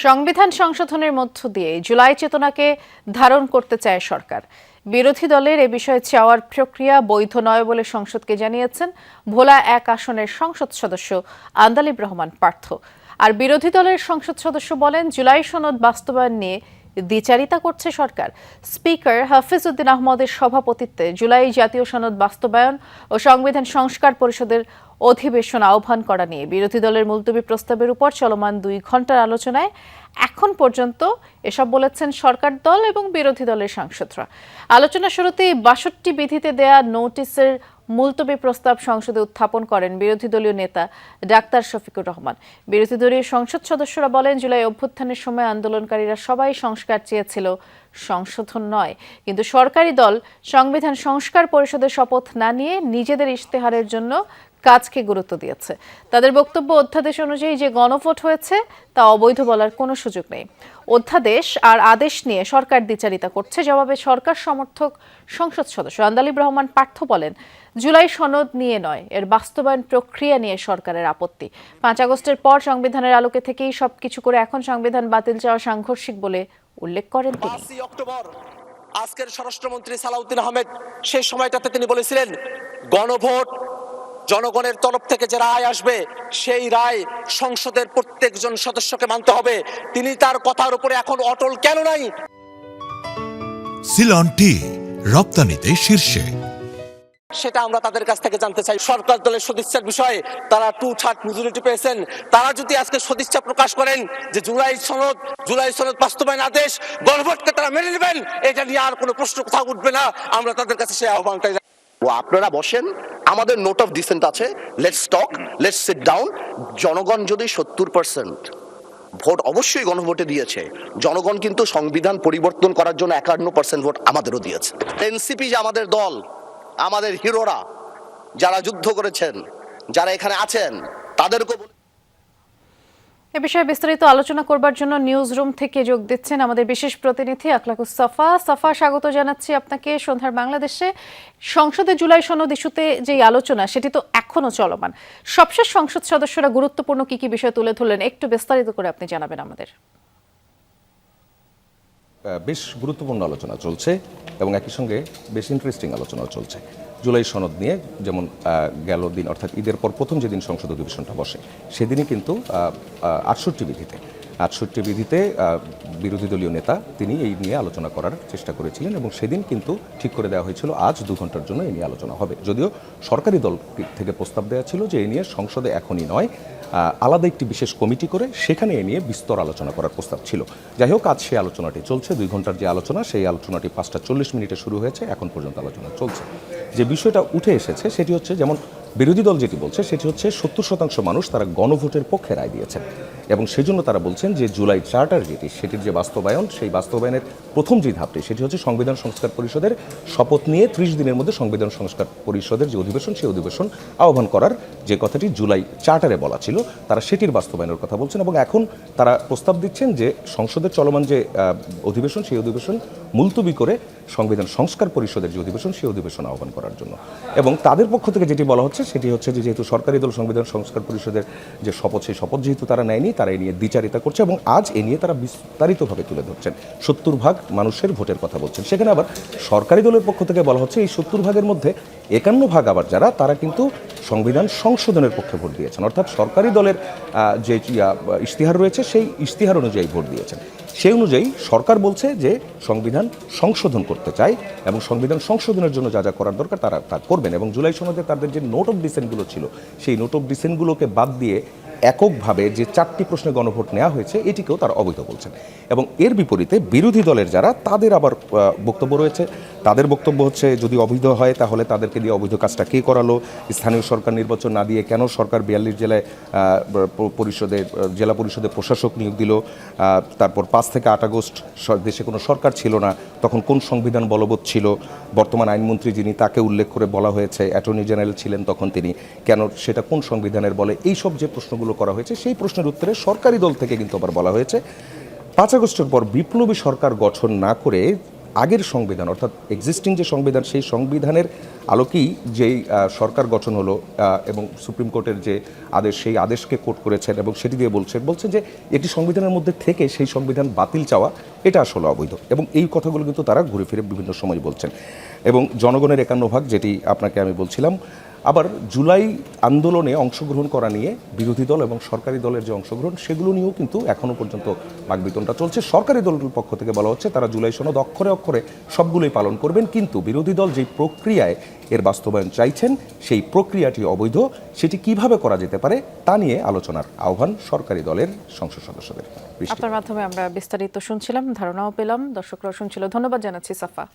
সংবিধান সংশোধনের মধ্য দিয়ে জুলাই চেতনাকে ধারণ করতে চায় সরকার। বিরোধী দলের এ বিষয়ে চাওয়ার প্রক্রিয়া বৈধ নয় বলে সংসদকে জানিয়েছেন ভোলা ১ আসনের সংসদ সদস্য আন্দালিব রহমান পার্থ। আর বিরোধী দলের সংসদ সদস্য বলেন, জুলাই সনদ বাস্তবায়ন নিয়ে দ্বিচারিতা করছে সরকার। স্পিকার হাফিজ উদ্দিন আহমদের সভাপতিত্বে জুলাই জাতীয় সনদ বাস্তবায়ন ও সংবিধান সংস্কার পরিষদের অধিবেশন আহ্বান করা নিয়ে বিরোধী দলের মুলতবি প্রস্তাবের উপর চলমান ২ ঘণ্টার আলোচনায় এখন পর্যন্ত এসব বলেছেন সরকার দল এবং বিরোধী দলের সাংসদরা। আলোচনা শুরুতেই ৬২ বিধিতে দেয়া নোটিশের মুলতবি প্রস্তাব সংসদে উত্থাপন করেন বিরোধী দলীয় নেতা ডাক্তার শফিকুর রহমান। বিরোধী দলীয় সংসদ সদস্যরা বলেন, জুলাই অভ্যুত্থানের সময় আন্দোলনকারীরা সবাই সংস্কার চেয়েছিল, সংশোধন নয়। কিন্তু সরকারি দল সংবিধান সংস্কার পরিষদের শপথ না নিয়ে নিজেদের ইশতেহারের জন্য কাজকে গুরুত্ব দিয়েছে। তাদের বক্তব্য, অধ্যাদেশ অনুযায়ী যে গণভোট হয়েছে তা অবৈধ বলার কোনো সুযোগ নেই। অধ্যাদেশ আর আদেশ নিয়ে সরকার দ্বিচারিতা করছে। জবাবে সরকার সমর্থক সংসদ সদস্য আন্দালিব রহমান পার্থ বলেন, জুলাই সনদ নিয়ে নয়, এর বাস্তবায়ন প্রক্রিয়া নিয়ে সরকারের আপত্তি। ৫ আগস্টের পর সংবিধানের আলোকে থেকেই সবকিছু করে এখন সংবিধান বাতিল চাওয়া সাংঘর্ষিক বলে উল্লেখ করেন তিনি। ৫ অক্টোবর আজকের স্বরাষ্ট্রমন্ত্রী সালাউদ্দিন আহমেদ সেই সময়টাতে তিনি বলেছিলেন, গণভোট, জনগণের তরফ থেকে যে রায় আসবে সেই রায় সংসদের প্রত্যেকজন সদস্যকে মানতে হবে। তিনি তার কথার উপরে এখন অটল কেন নাই? সিলন টি রপ্তানিতে শীর্ষে, সেটা আমরা তাদের কাছ থেকে জানতে চাই। সরকার দলের সদিচ্ছার বিষয়ে তারা 2/3 মেজরিটি পেয়েছেন। তারা যদি আজকে সদিচ্ছা প্রকাশ করেন যে জুলাই সনদ বাস্তবায়ন আদেশ, গণভোটকে তারা মেনে নেবেন, এটা নিয়ে আর কোনো প্রশ্ন কোথাও উঠবে না। আমরা তাদের কাছে সেই আহ্বানটাই। আপনারা বসেন, আমাদের নোট অফ ডিসেন্ট আছে, let's talk, let's sit down. জনগণ যদি 70% ভোট অবশ্যই গণভোটে দিয়েছে, জনগণ কিন্তু সংবিধান পরিবর্তন করার জন্য 51% ভোট আমাদেরও দিয়েছে। এনসিপি যে আমাদের দল, আমাদের হিরোরা যারা যুদ্ধ করেছেন, যারা এখানে আছেন, তাদেরকে এ বিষয়ে বিস্তারিত আলোচনা করবার জন্য নিউজ রুম থেকে যোগ দিচ্ছেন আমাদের বিশেষ প্রতিনিধি আকলাকুস সাফা। সাফা, স্বাগত জানাচ্ছি আপনাকে সন্ধ্যার বাংলাদেশে। সংসদে জুলাই সনদ ইস্যুতে যে আলোচনা, সেটি তো এখনো চলমান। সবশেষ সংসদ সদস্যরা গুরুত্বপূর্ণ কি কি বিষয় তুলে ধরলেন, একটু বিস্তারিত করে আপনি জানাবেন আমাদের। বেশ গুরুত্বপূর্ণ আলোচনা চলছে এবং একই সঙ্গে বেশ ইন্টারেস্টিং আলোচনাও চলছে জুলাই সনদ নিয়ে। যেমন গেল দিন, অর্থাৎ ঈদের পর প্রথম যেদিন সংসদ অধিবেশনটা বসে, সেদিনই কিন্তু ৬৮ বিধিতে বিরোধী দলীয় নেতা তিনি এই নিয়ে আলোচনা করার চেষ্টা করেছিলেন এবং সেদিন কিন্তু ঠিক করে দেওয়া হয়েছিল আজ ২ ঘন্টার জন্য এই নিয়ে আলোচনা হবে। যদিও সরকারি দল থেকে প্রস্তাব দেওয়া ছিল যে এই নিয়ে সংসদে এখনই নয়, আলাদা একটি বিশেষ কমিটি করে সেখানে এ নিয়ে বিস্তর আলোচনা করার প্রস্তাব ছিল। যাই হোক, আজ সেই আলোচনাটি চলছে। ২ ঘন্টার যে আলোচনা, সেই আলোচনাটি ৫টা ৪০ শুরু হয়েছে, এখন পর্যন্ত আলোচনা চলছে। যে বিষয়টা উঠে এসেছে সেটি হচ্ছে, যেমন বিরোধী দল যেটি বলছে সেটি হচ্ছে ৭০% মানুষ তারা গণভোটের পক্ষে রায় দিয়েছেন এবং সেই জন্য তারা বলছেন যে জুলাই চার্টার যেটি, সেটির যে বাস্তবায়ন, সেই বাস্তবায়নের প্রথম যে ধাপটি সেটি হচ্ছে সংবিধান সংস্কার পরিষদের শপথ নিয়ে ৩০ দিনের মধ্যে সংবিধান সংস্কার পরিষদের যে অধিবেশন, সেই অধিবেশন আহ্বান করার যে কথাটি জুলাই চার্টারে বলা ছিল, তারা সেটির বাস্তবায়নের কথা বলছেন এবং এখন তারা প্রস্তাব দিচ্ছেন যে সংসদের চলমান যে অধিবেশন, সেই অধিবেশন মুলতবি করে সংবিধান সংস্কার পরিষদের যে অধিবেশন, সেই অধিবেশন আহ্বান করার জন্য। এবং তাদের পক্ষ থেকে যেটি বলা হচ্ছে সেটি হচ্ছে যে যেহেতু সরকারি দল সংবিধান সংস্কার পরিষদের যে শপথ, সেই শপথ যেহেতু তারা নেয়নি, তারা এই নিয়ে দ্বিচারিতা করছে এবং আজ এ নিয়ে তারা বিস্তারিতভাবে তুলে ধরছেন। ৭০% মানুষের ভোটের কথা বলছেন। সেখানে আবার সরকারি দলের পক্ষ থেকে বলা হচ্ছে এই ৭০%-এর মধ্যে ৫১% আবার যারা, তারা কিন্তু সংবিধান সংশোধনের পক্ষে ভোট দিয়েছেন, অর্থাৎ সরকারি দলের যে ইশতেহার রয়েছে সেই ইশতেহার অনুযায়ী ভোট দিয়েছেন। সেই অনুযায়ী সরকার বলছে যে সংবিধান সংশোধন করতে চায় এবং সংবিধান সংশোধনের জন্য যা যা করার দরকার তারা তা করবেন। এবং জুলাই সনদে তাদের যে নোট অফ ডিসেন্টগুলো ছিল, সেই নোট অফ ডিসেন্টগুলোকে বাদ দিয়ে এককভাবে যে 4টি প্রশ্নে গণভোট নেওয়া হয়েছে, এটিকেও তারা অবৈধ বলছেন। এবং এর বিপরীতে বিরোধী দলের যারা, তাদের আবার বক্তব্য রয়েছে। তাদের বক্তব্য হচ্ছে, যদি অবৈধ হয় তাহলে তাদেরকে দিয়ে অবৈধ কাজটা কে করালো? স্থানীয় সরকার নির্বাচন না দিয়ে কেন সরকার ৪২ জেলায় জেলা পরিষদে প্রশাসক নিয়োগ দিল? তারপর ৫ থেকে ৮ আগস্ট দেশে কোনো সরকার ছিল না, তখন কোন সংবিধান বলবৎ ছিল? বর্তমান আইনমন্ত্রী যিনি, তাকে উল্লেখ করে বলা হয়েছে অ্যাটর্নি জেনারেল ছিলেন তখন তিনি, কেন সেটা কোন সংবিধানের বলে? এইসব যে প্রশ্নগুলো করা হয়েছে, সেই প্রশ্নের উত্তরে সরকারি দল থেকে কিন্তু আবার বলা হয়েছে ৫ আগস্টের পর বিপ্লবী সরকার গঠন না করে আগের সংবিধান অর্থাৎ এক্সিস্টিং যে সংবিধান সেই সংবিধানের আলোকেই যেই সরকার গঠন হলো এবং সুপ্রিম কোর্টের যে আদেশ সেই আদেশকে কোর্ট করেছেন এবং সেটি দিয়ে বলছেন যে এটি সংবিধানের মধ্যে থেকে সেই সংবিধান বাতিল চাওয়া এটা আসলে অবৈধ এবং এই কথাগুলো কিন্তু তারা ঘুরে ফিরে বিভিন্ন সময় বলছেন এবং জনগণের 51 ভাগ যেটি আপনাকে আমি বলছিলাম। আবার জুলাই আন্দোলনে অংশগ্রহণ করা নিয়ে বিরোধী দল এবং সরকারি দলের যে অংশগ্রহণ সেগুলো নিয়েও কিন্তু এখনও পর্যন্ত বাকবিতণ্ডা চলছে। সরকারি দলের পক্ষ থেকে বলা হচ্ছে তারা জুলাই সনদ অক্ষরে অক্ষরে সবগুলোই পালন করবেন, কিন্তু বিরোধী দল যেই প্রক্রিয়ায় এর বাস্তবায়ন চাইছেন সেই প্রক্রিয়াটি অবৈধ, সেটি কিভাবে করা যেতে পারে তা নিয়ে আলোচনার আহ্বান সরকারি দলের সংসদ সদস্যদের। আপনার মাধ্যমে আমরা বিস্তারিত শুনছিলাম, ধারণাও পেলাম, দর্শকরাও শুনছিল। ধন্যবাদ জানাচ্ছি সাফা।